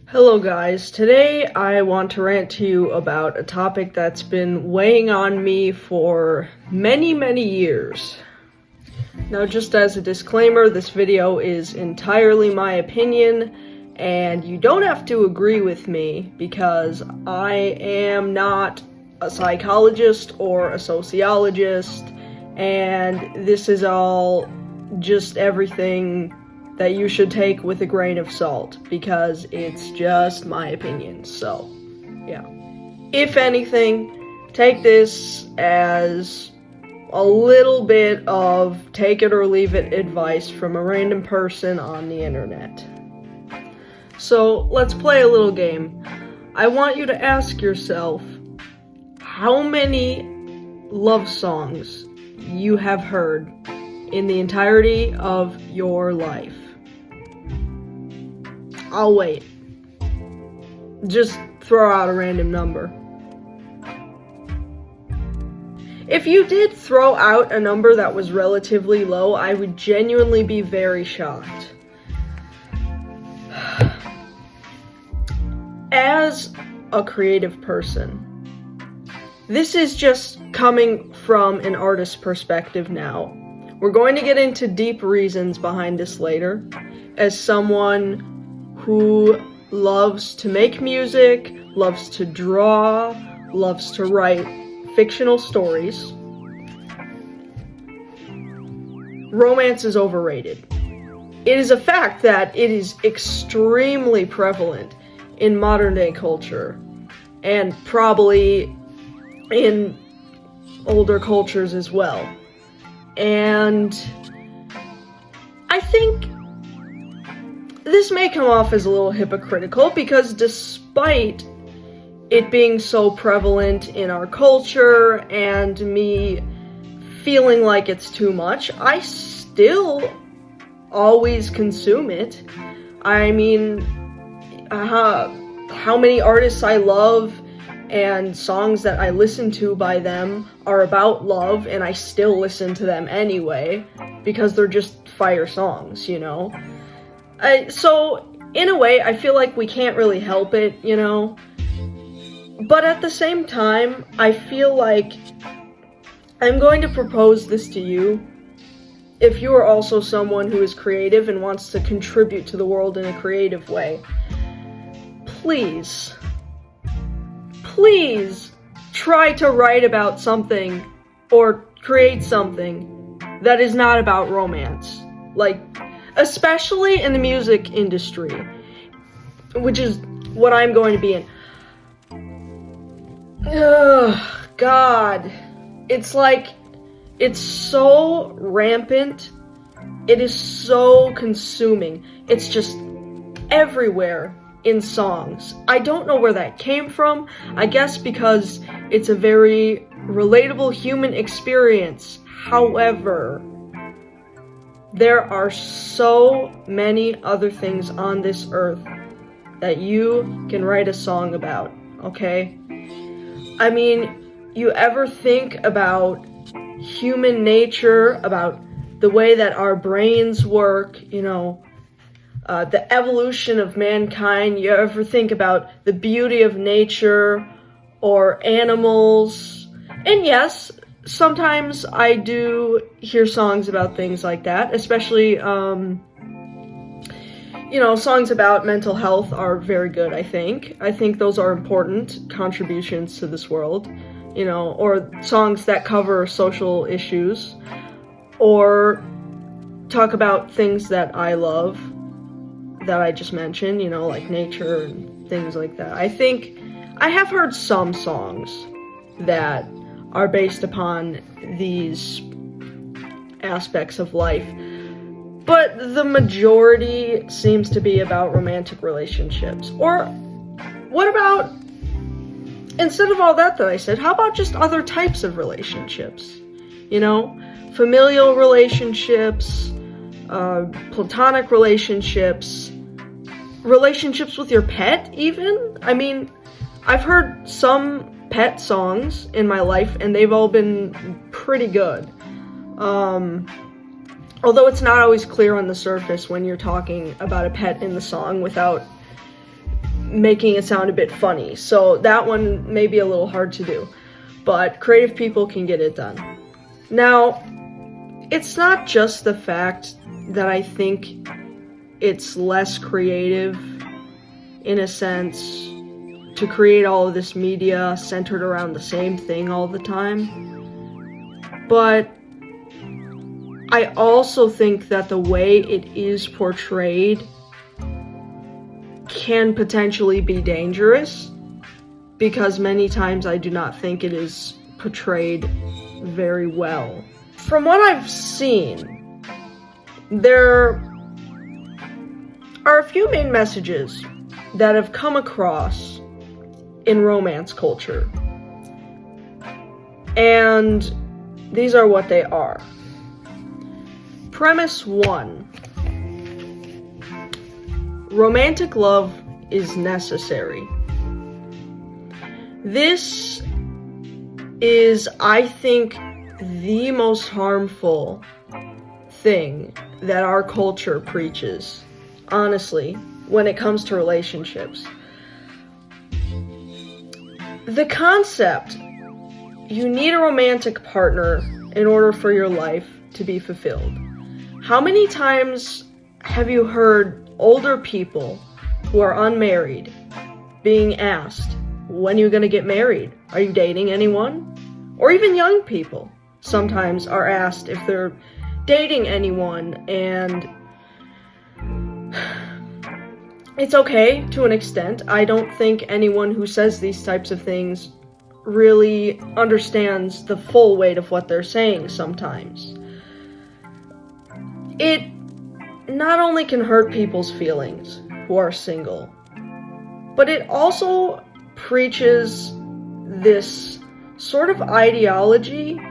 Hello guys, today I want to rant to you about a topic that's been weighing on me for many years. Now, just as a disclaimer, this video is entirely my opinion, and you don't have to agree with me because I am not a psychologist or a sociologist, and this is all just everything that you should take with a grain of salt, because it's just my opinion. So, yeah. If anything, take this as a little bit of take it or leave it advice from a random person on the internet. So, let's play a little game. I want you to ask yourself how many love songs you have heard in the entirety of your life. I'll wait. Just throw out a random number. If you did throw out a number that was relatively low, I would genuinely be very shocked. As a creative person, this is just coming from an artist's perspective now. We're going to get into deep reasons behind this later. As someone who loves to make music, loves to draw, loves to write fictional stories, romance is overrated. It is a fact that it is extremely prevalent in modern day culture, and probably in older cultures as well. And I think this may come off as a little hypocritical, because despite it being so prevalent in our culture and me feeling like it's too much, I still always consume it. I mean, how many artists I love and songs that I listen to by them are about love, and I still listen to them anyway, because they're just fire songs, you know? So, in a way, I feel like we can't really help it, you know? But at the same time, I feel like I'm going to propose this to you. If you are also someone who is creative and wants to contribute to the world in a creative way, please try to write about something or create something that is not about romance. Like, especially in the music industry, which is what I'm going to be in. Ugh, God. It's like, it's so rampant. It is so consuming. It's just everywhere in songs. I don't know where that came from. I guess because it's a very relatable human experience. However, there are so many other things on this earth that you can write a song about, okay? I mean, you ever think about human nature, about the way that our brains work, you know, the evolution of mankind? You ever think about the beauty of nature or animals? And yes, sometimes I do hear songs about things like that, especially, you know, songs about mental health are very good, I think. I think those are important contributions to this world, you know, or songs that cover social issues, or talk about things that I love, that I just mentioned, you know, like nature and things like that. I think I have heard some songs that are based upon these aspects of life, but the majority seems to be about romantic relationships. Or what about, instead of all that I said, how about just other types of relationships? You know, familial relationships, platonic relationships, relationships with your pet even? I mean, I've heard some pet songs in my life, and they've all been pretty good. Although it's not always clear on the surface when you're talking about a pet in the song without making it sound a bit funny. So that one may be a little hard to do, but creative people can get it done. Now, it's not just the fact that I think it's less creative, in a sense, to create all of this media centered around the same thing all the time, but I also think that the way it is portrayed can potentially be dangerous, because many times I do not think it is portrayed very well. From what I've seen, there are a few main messages that have come across in romance culture, and these are what they are. Premise 1. Romantic love is necessary. This is, I think, the most harmful thing that our culture preaches, honestly, when it comes to relationships. The concept, you need a romantic partner in order for your life to be fulfilled. How many times have you heard older people who are unmarried being asked, when are you going to get married? Are you dating anyone? Or even young people sometimes are asked if they're dating anyone, and it's okay to an extent. I don't think anyone who says these types of things really understands the full weight of what they're saying sometimes. It not only can hurt people's feelings who are single, but it also preaches this sort of ideology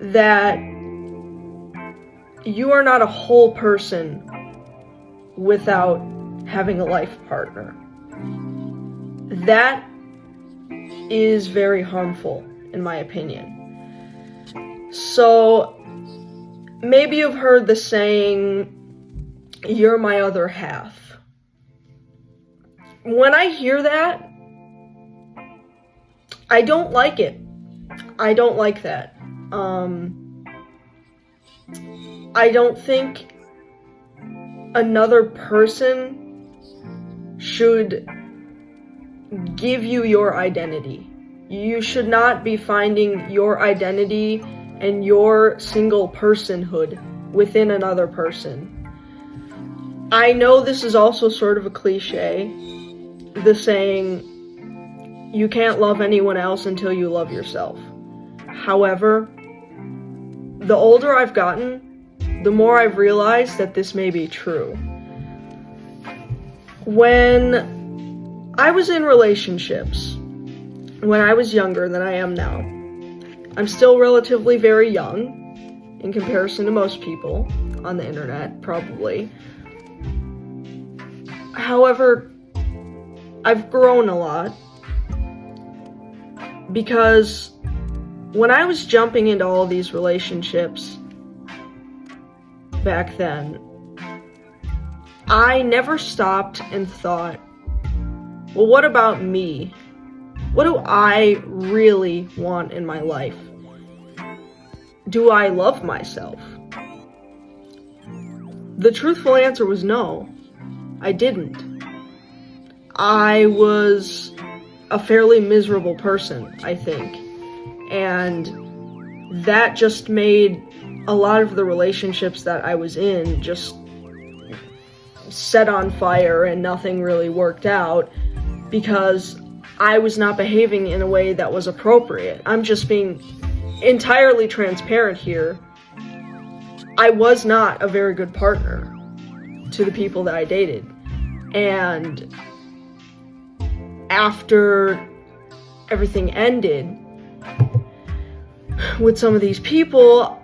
that you are not a whole person without having a life partner. That is very harmful, in my opinion. So, maybe you've heard the saying, "You're my other half." When I hear that, I don't like it. I don't like that. I don't think another person should give you your identity. You should not be finding your identity and your single personhood within another person. I know this is also sort of a cliche, the saying, you can't love anyone else until you love yourself. However, the older I've gotten, the more I've realized that this may be true. When I was in relationships, when I was younger than I am now, I'm still relatively very young in comparison to most people on the internet, probably. However, I've grown a lot, because when I was jumping into all these relationships back then, I never stopped and thought, well, what about me? What do I really want in my life? Do I love myself? The truthful answer was no, I didn't. I was a fairly miserable person, I think. And that just made a lot of the relationships that I was in just set on fire, and nothing really worked out because I was not behaving in a way that was appropriate. I'm just being entirely transparent here. I was not a very good partner to the people that I dated. And after everything ended with some of these people,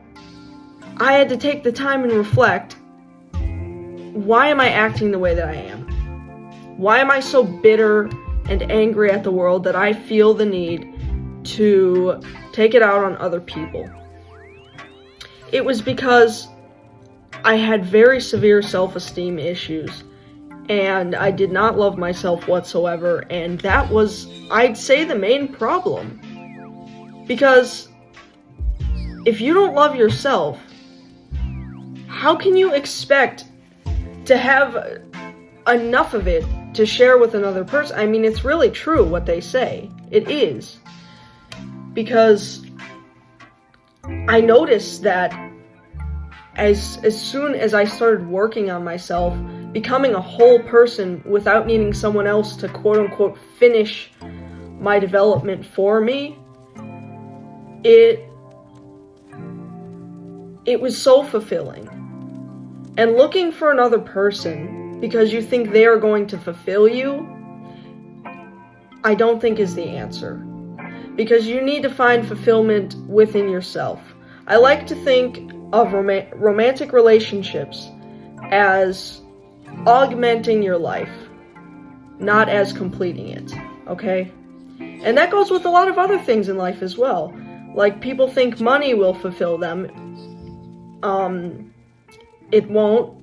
I had to take the time and reflect, why am I acting the way that I am? Why am I so bitter and angry at the world that I feel the need to take it out on other people? It was because I had very severe self-esteem issues, and I did not love myself whatsoever, and that was, I'd say, the main problem. Because if you don't love yourself, how can you expect to have enough of it to share with another person? I mean, it's really true what they say. It is. Because I noticed that as soon as I started working on myself, becoming a whole person without needing someone else to quote-unquote finish my development for me, it was so fulfilling. And looking for another person because you think they are going to fulfill you, I don't think is the answer. Because you need to find fulfillment within yourself. I like to think of romantic relationships as augmenting your life, not as completing it, okay? And that goes with a lot of other things in life as well. Like, people think money will fulfill them. It won't.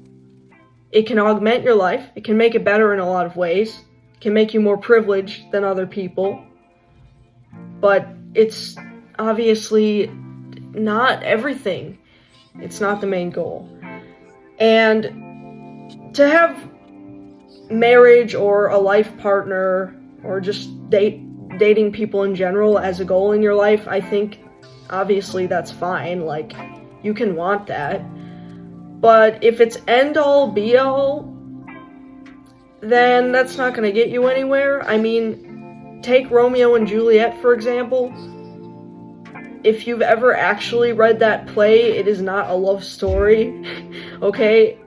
It can augment your life. It can make it better in a lot of ways. It can make you more privileged than other people. But it's obviously not everything. It's not the main goal. And to have marriage or a life partner or just dating people in general as a goal in your life, I think obviously that's fine. Like, you can want that. But if it's end all be all, then that's not going to get you anywhere. I mean, take Romeo and Juliet, for example. If you've ever actually read that play, it is not a love story, okay?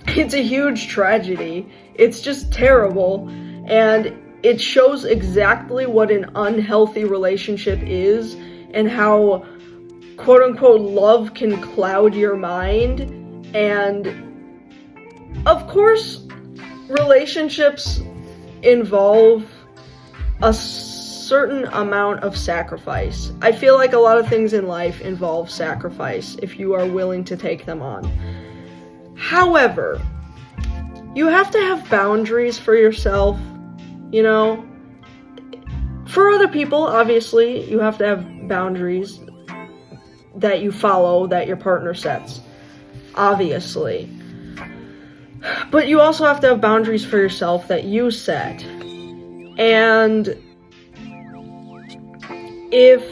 It's a huge tragedy. It's just terrible, and it shows exactly what an unhealthy relationship is, and how, quote-unquote, love can cloud your mind. And, of course, relationships involve a certain amount of sacrifice. I feel like a lot of things in life involve sacrifice if you are willing to take them on. However, you have to have boundaries for yourself, you know? For other people, obviously, you have to have boundaries that you follow, that your partner sets. Obviously. But you also have to have boundaries for yourself that you set. And if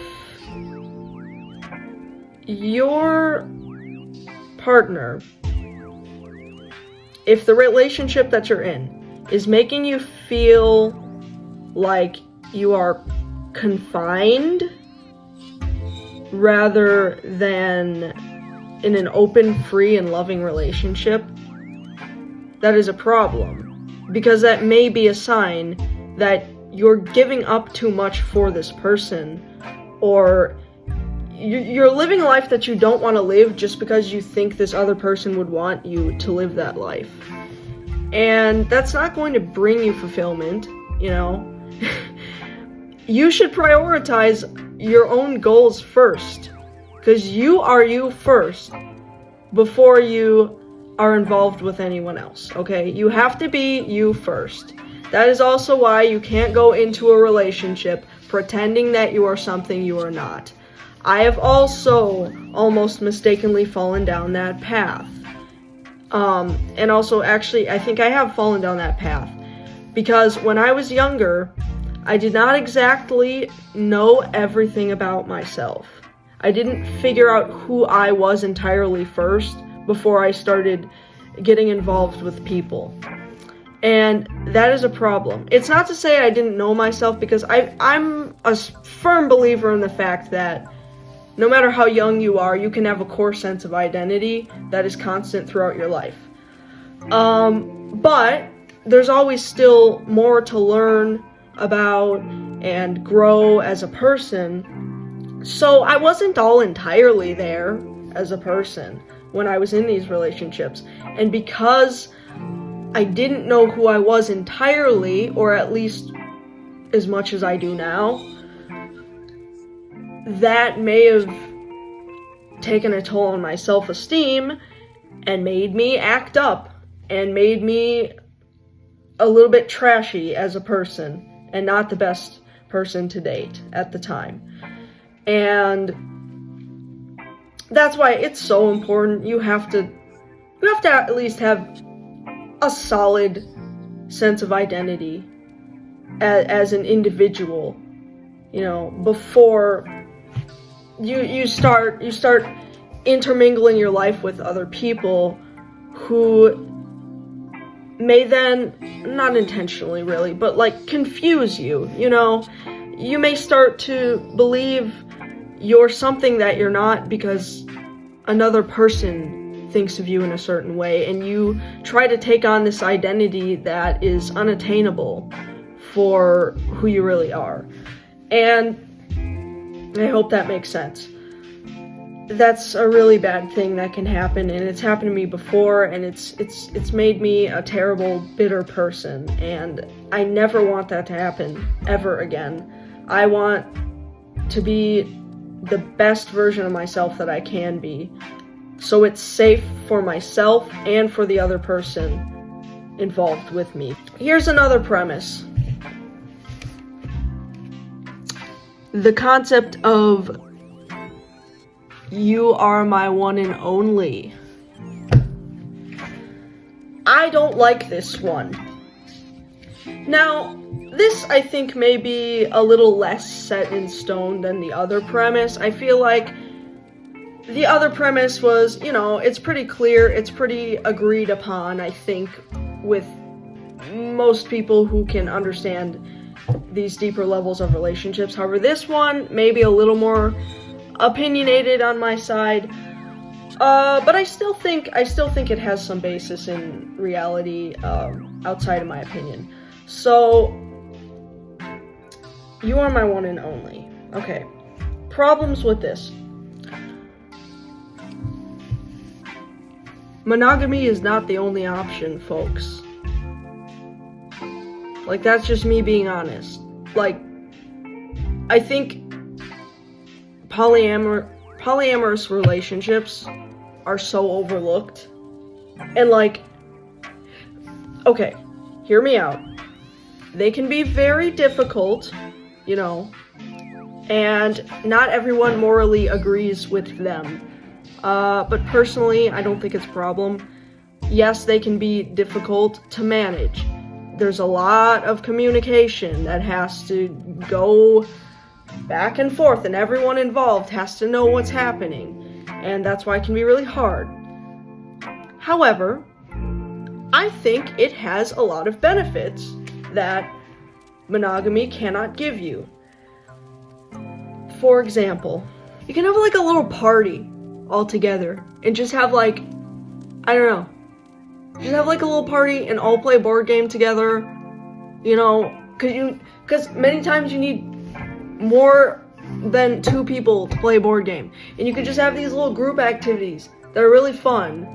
your partner, if the relationship that you're in is making you feel like you are confined rather than in an open, free, and loving relationship, that is a problem. Because that may be a sign that you're giving up too much for this person, or you're living a life that you don't want to live just because you think this other person would want you to live that life. And that's not going to bring you fulfillment, you know? You should prioritize your own goals first, because you are you first before you are involved with anyone else, okay? You have to be you first. That is also why you can't go into a relationship pretending that you are something you are not. I have also almost mistakenly fallen down that path. And also, actually, I think I have fallen down that path. Because when I was younger, I did not exactly know everything about myself. I didn't figure out who I was entirely first before I started getting involved with people. And that is a problem. It's not to say I didn't know myself, because I'm a firm believer in the fact that no matter how young you are, you can have a core sense of identity that is constant throughout your life. But there's always still more to learn about and grow as a person. So I wasn't all entirely there as a person when I was in these relationships. And because I didn't know who I was entirely, or at least as much as I do now, that may have taken a toll on my self-esteem and made me act up and made me a little bit trashy as a person and not the best person to date at the time. And that's why it's so important. You have to at least have a solid sense of identity as an individual, before you start intermingling your life with other people who may then, not intentionally really, but like confuse you. You may start to believe you're something that you're not because another person thinks of you in a certain way, and you try to take on this identity that is unattainable for who you really are. And I hope that makes sense. That's a really bad thing that can happen, and it's happened to me before, and it's made me a terrible, bitter person, and I never want that to happen ever again. I want to be the best version of myself that I can be, so it's safe for myself and for the other person involved with me. Here's another premise. The concept of "you are my one and only." I don't like this one. Now, this I think may be a little less set in stone than the other premise. I feel like the other premise was, it's pretty clear, it's pretty agreed upon, I think, with most people who can understand these deeper levels of relationships. However, this one may be a little more opinionated on my side, but I still think it has some basis in reality, outside of my opinion. So, you are my one and only. Okay, problems with this. Monogamy is not the only option, folks. Like, that's just me being honest. Like, I think polyamorous relationships are so overlooked. And okay, hear me out. They can be very difficult, and not everyone morally agrees with them. But personally, I don't think it's a problem. Yes, they can be difficult to manage. There's a lot of communication that has to go back and forth, and everyone involved has to know what's happening, and that's why it can be really hard. However, I think it has a lot of benefits that monogamy cannot give you. For example, you can have a little party all together and just have I don't know, just have a little party and all play a board game together, because many times you need more than 2 people to play a board game, and you could just have these little group activities that are really fun.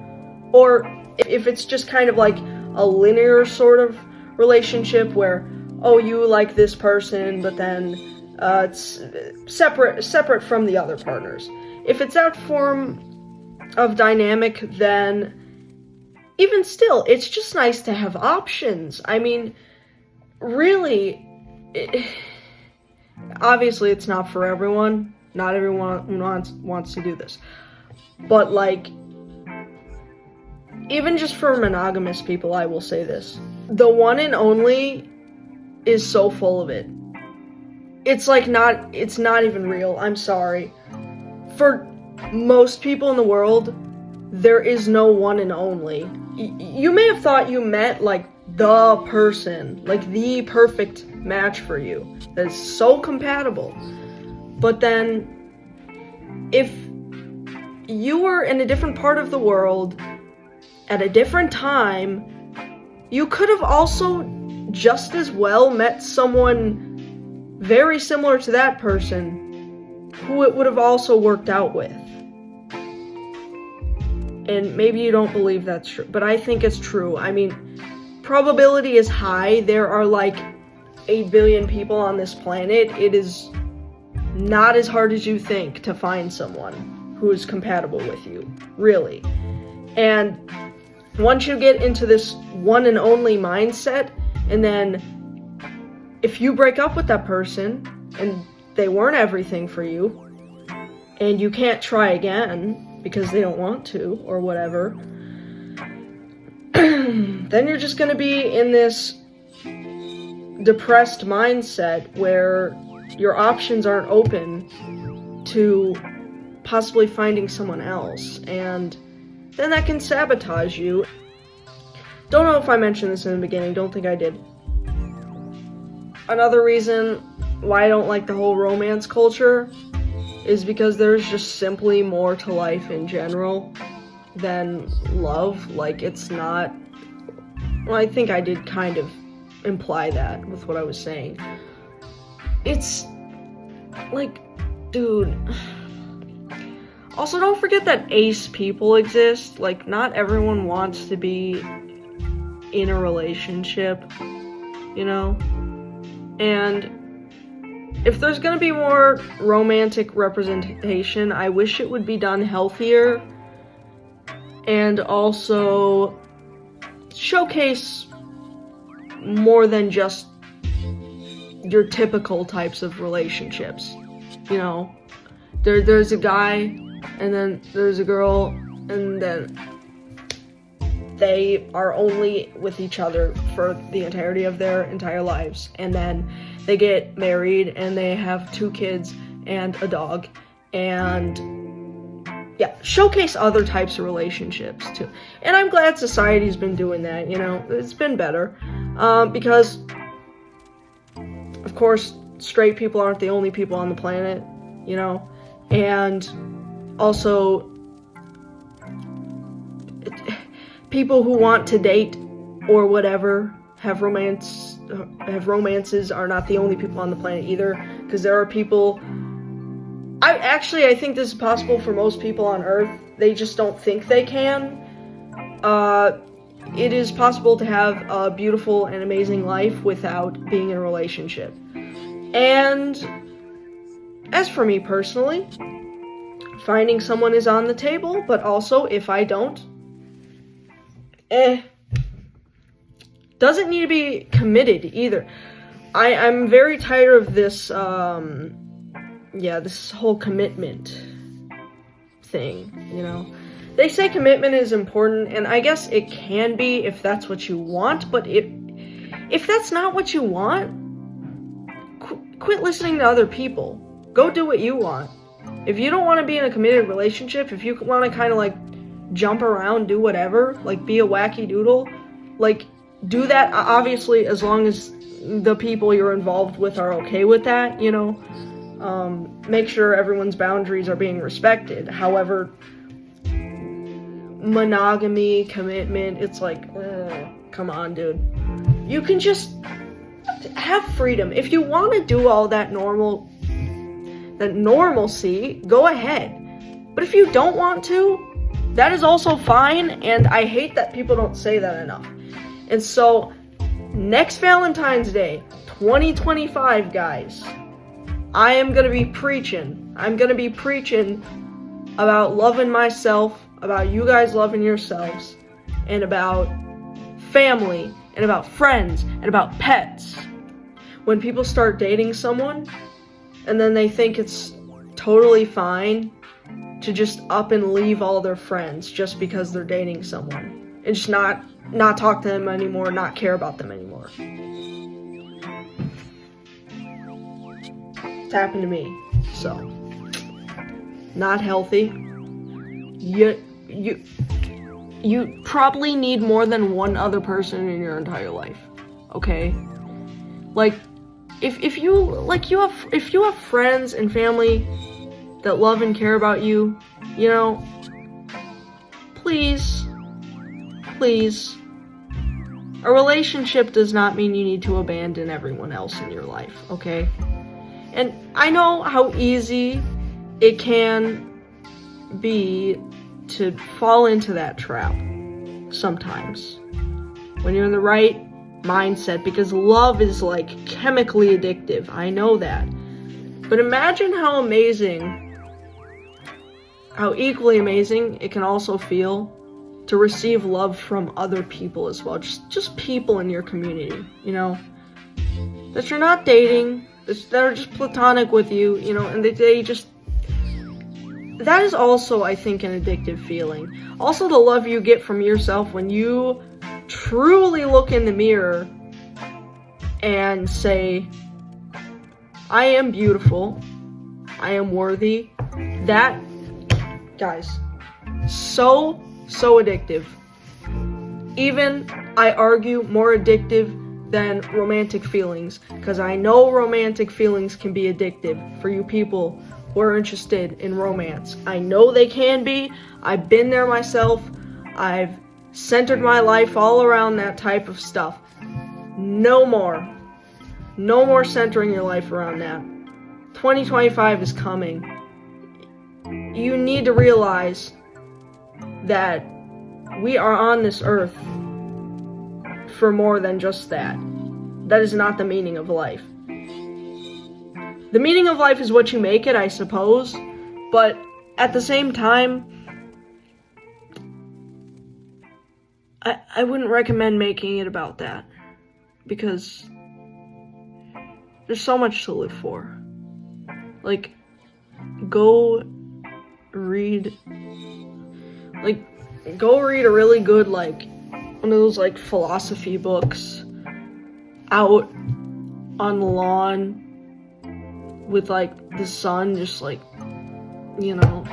Or if it's just kind of like a linear sort of relationship where, you like this person, but then it's separate from the other partners. If it's that form of dynamic, then even still, it's just nice to have options. I mean, really, obviously it's not for everyone. Not everyone wants to do this. But even just for monogamous people, I will say this. The one and only is so full of it. It's not even real. I'm sorry. For most people in the world, there is no one and only. You may have thought you met the person, the perfect match for you that is so compatible. But then if you were in a different part of the world at a different time, you could have also just as well met someone very similar to that person who it would have also worked out with. And maybe you don't believe that's true, but I think it's true. I mean, probability is high. There are 8 billion people on this planet. It is not as hard as you think to find someone who is compatible with you, really. And once you get into this one and only mindset, And then if you break up with that person and they weren't everything for you, and you can't try again because they don't want to or whatever, then you're just going to be in this depressed mindset where your options aren't open to possibly finding someone else, and then that can sabotage you. Don't know if I mentioned this in the beginning, don't think I did. Another reason why I don't like the whole romance culture is because there's just simply more to life in general than love. Like, it's not... Well, I think I did kind of imply that with what I was saying. It's... like, dude... Also, don't forget that ace people exist. Like, not everyone wants to be in a relationship, you know? And if there's gonna be more romantic representation, I wish it would be done healthier and also showcase more than just your typical types of relationships, you know? There's a guy, and then there's a girl, and then they are only with each other for the entirety of their entire lives, and then they get married and they have 2 kids and a dog, and yeah, showcase other types of relationships too. And I'm glad society's been doing that, you know, it's been better, because of course straight people aren't the only people on the planet, you know, and also people who want to date or whatever have romances are not the only people on the planet either, because there are people... I think this is possible for most people on Earth. They just don't think they can. It is possible to have a beautiful and amazing life without being in a relationship. And as for me personally, finding someone is on the table, but also if I don't, doesn't need to be committed either. I'm very tired of this, this whole commitment thing, you know. They say commitment is important, and I guess it can be if that's what you want, but if that's not what you want, quit listening to other people. Go do what you want. If you don't want to be in a committed relationship, if you want to kind of like jump around, do whatever, like be a wacky doodle, like do that, obviously, as long as the people you're involved with are okay with that, you know. Make sure everyone's boundaries are being respected. However, monogamy, commitment, it's like, come on, dude. You can just have freedom. If you want to do all that normalcy, go ahead. But if you don't want to, that is also fine, and I hate that people don't say that enough. And so, next Valentine's Day, 2025, guys, I am going to be preaching. I'm going to be preaching about loving myself, about you guys loving yourselves, and about family, and about friends, and about pets. When people start dating someone, and then they think it's totally fine to just up and leave all their friends just because they're dating someone, and just not talk to them anymore, not care about them anymore. It's happened to me, so not healthy. You probably need more than one other person in your entire life, okay? Like, if you have friends and family that love and care about you, you know, please, a relationship does not mean you need to abandon everyone else in your life, okay? And I know how easy it can be to fall into that trap sometimes when you're in the right mindset, because love is like chemically addictive. I know that. But imagine how equally amazing it can also feel to receive love from other people as well. Just people in your community, you know, that you're not dating, that are just platonic with you, you know, and they just, that is also, I think, an addictive feeling. Also, the love you get from yourself when you truly look in the mirror and say, I am beautiful, I am worthy. That, guys, so addictive. Even, I argue, more addictive than romantic feelings, because I know romantic feelings can be addictive for you people who are interested in romance. I know they can be. I've been there myself. I've centered my life all around that type of stuff. No more. No more centering your life around that. 2025 is coming. You need to realize that we are on this earth for more than just that. That is not the meaning of life. The meaning of life is what you make it, I suppose, but at the same time, I wouldn't recommend making it about that, because there's so much to live for. Like, go read a really good, like, one of those, like, philosophy books out on the lawn with, like, the sun just, like, you know,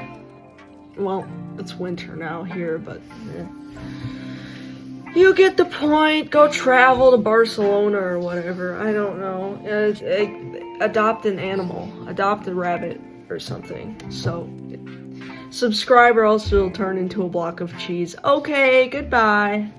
well, it's winter now here, but you get the point. Go travel to Barcelona or whatever. I don't know. Adopt an animal. Adopt a rabbit or something. So, subscribe or else it'll turn into a block of cheese. Okay, goodbye.